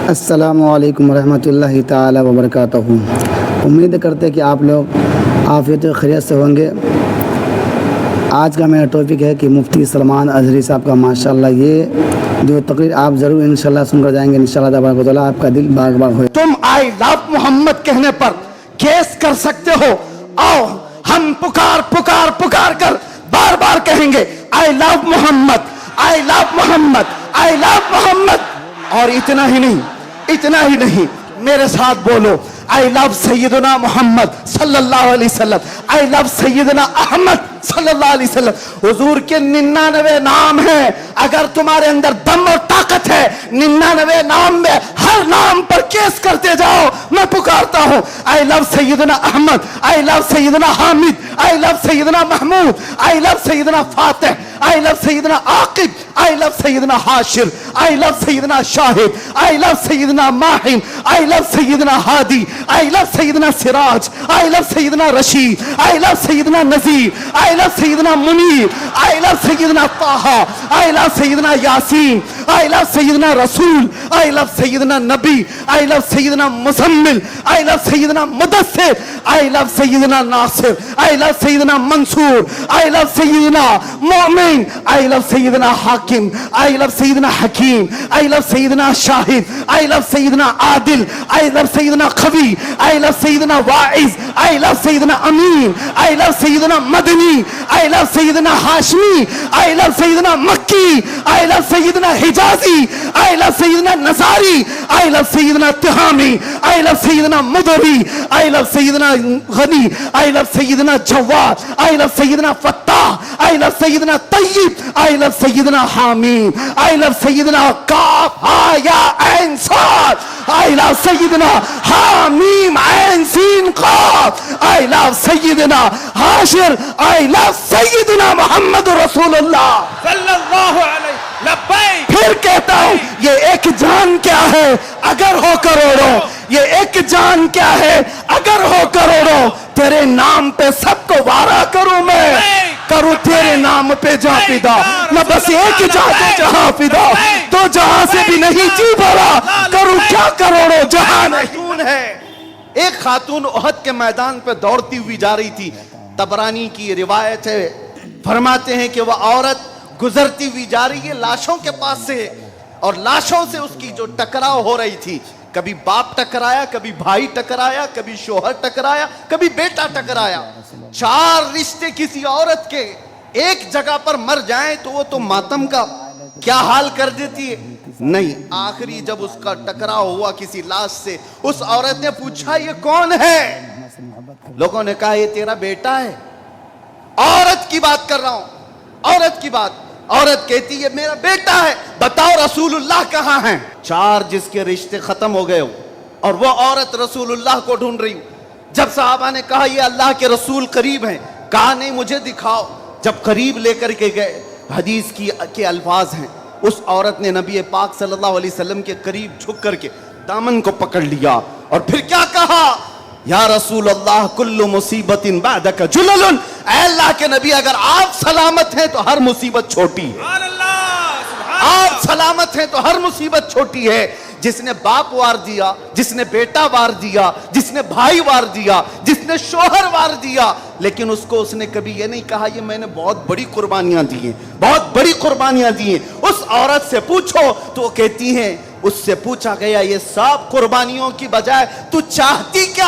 السلام علیکم ورحمۃ اللہ تعالی وبرکاتہ۔ امید کرتے کہ آپ لوگ عافیت و خیریت سے ہوں گے۔ آج کا میرا ٹاپک ہے کہ مفتی سلمان اظہری صاحب کا ماشاءاللہ یہ جو تقریر آپ ضرور انشاءاللہ سن کر جائیں گے، انشاءاللہ تبارک و تعالیٰ آپ کا دل باغ باغ ہوئے۔ تم آئی لو محمد کہنے پر کیس کر سکتے ہو، آؤ ہم پکار کر بار بار کہیں گے آئی لو محمد، آئی لو محمد، آئی لو محمد۔ اور اتنا ہی نہیں، میرے ساتھ بولو آئی لو سیدنا محمد صلی اللہ علیہ وسلم، آئی لو سیدنا احمد صلی اللہ علیہ وسلم۔ حضور کے 99 نام ہیں، اگر تمہارے اندر دم اور طاقت ہے 99 نام میں ہر نام پر کیس کرتے جاؤ۔ میں پکارتا ہوں آئی لو سیدنا احمد، آئی لو سیدنا حامد، آئی لو سیدنا محمود، آئی لو سیدنا فاتح، آئی لو سیدنا عاقب، آئی لو سیدنا حاشر، آئی لو سیدنا شاہد، آئی لو سیدنا ماہن، آئی لو سیدنا ہادی، آئی لو سیدنا سراج، آئی لو سیدنا رشید، آئی لو سیدنا نذیر، آئی لو سیدنا منیر، آئی لو سیدنا طہ، آئی لو سیدنا یاسین، آئی لو سیدنا رسول، آئی لو سیدنا نبی، آئی لو سیدنا مزمل، آئی لو سیدنا مدثر، آئی لو سیدنا ناصر، آئی لو سیدنا منصور، آئی لو سیدنا مومن، آئی لو سیدنا حاکم، آئی لو سیدنا حکیم، آئی لو سیدنا شاہد، آئی لو سیدنا عادل، آئی لو سیدنا قوی، آئی لو سیدنا واعظ، آئی لو سیدنا امین، آئی لو سیدنا مدنی، آئی لو سیدنا ہاشمی، آئی لو سیدنا مکی، آئی لو سیدنا حجازی، آئی لو سیدنا نصاری، آئی لو سیدنا تہامی، آئی لو سیدنا مدری، آئی لو سیدنا غنی، آئی لو سیدنا جواد، آئی لو سیدنا فتاح، آئی لو سیدنا طیب، آئی لو سیدنا حامیم، آئی لو سیدنا کاف ہا یا عین صاد، آئی لو سیدنا حامیم عین سین قاف، آئی لو سیدنا حاشر، آئی لو سیدنا محمد رسول اللہ صلی اللہ علیہ لبیک۔ پھر کہتا ہوں یہ ایک جان کیا ہے اگر ہو کروڑوں، یہ ایک جان کیا ہے اگر ہو کروڑوں، تیرے نام پہ سب کو وارا کروں میں، کروں تیرے نام پہ جہاں فدا، نہ بس ایک جہاں جہاں فدا، تو جہاں سے بھی نہیں جی بھرا، کروں کیا کروڑوں جہاں نہیں ہے۔ ایک خاتون احد کے میدان پہ دوڑتی ہوئی جا رہی تھی، طبرانی کی روایت ہے، فرماتے ہیں کہ وہ عورت گزرتی ہوئی جا رہی ہے لاشوں کے پاس سے، اور لاشوں سے اس کی جو ٹکراؤ ہو رہی تھی، کبھی باپ ٹکرایا، کبھی بھائی ٹکرایا، کبھی شوہر ٹکرایا، کبھی بیٹا ٹکرایا۔ 4 رشتے کسی عورت کے ایک جگہ پر مر جائیں تو وہ تو ماتم کا کیا حال کر دیتی ہے؟ نہیں، آخری جب اس کا ٹکراؤ ہوا کسی لاش سے، اس عورت نے پوچھا یہ کون ہے؟ لوگوں نے کہا یہ تیرا بیٹا ہے۔ عورت کی بات کر رہا ہوں، عورت کی بات۔ عورت کہتی ہے میرا بیٹا ہے، بتاؤ رسول اللہ کہاں ہیں؟ 4 جس کے رشتے ختم ہو گئے ہو، اور وہ عورت رسول اللہ کو ڈھونڈ رہی ہوں۔ جب صحابہ نے کہا یہ اللہ کے رسول قریب ہیں، کہا نہیں مجھے دکھاؤ۔ جب قریب لے کر کے گئے، حدیث کے الفاظ ہیں، اس عورت نے نبی پاک صلی اللہ علیہ وسلم کے قریب جھک کر کے دامن کو پکڑ لیا، اور پھر کیا کہا؟ یا رسول اللہ کل مصیبت بعدک جلل، اے اللہ کے نبی اگر آپ سلامت ہیں تو ہر مصیبت چھوٹی ہے۔ سبحان اللہ، سبحان اللہ۔ آپ سلامت ہیں تو ہر مصیبت چھوٹی ہے۔ جس نے باپ وار دیا، جس نے بیٹا وار دیا، جس نے بھائی وار دیا، جس نے شوہر وار دیا، لیکن اس نے کبھی یہ نہیں کہا یہ میں نے بہت بڑی قربانیاں دی ہیں، بہت بڑی قربانیاں دی ہیں۔ اس عورت سے پوچھو تو وہ کہتی ہیں، اس سے پوچھا گیا یہ سب قربانیوں کی بجائے تو چاہتی کیا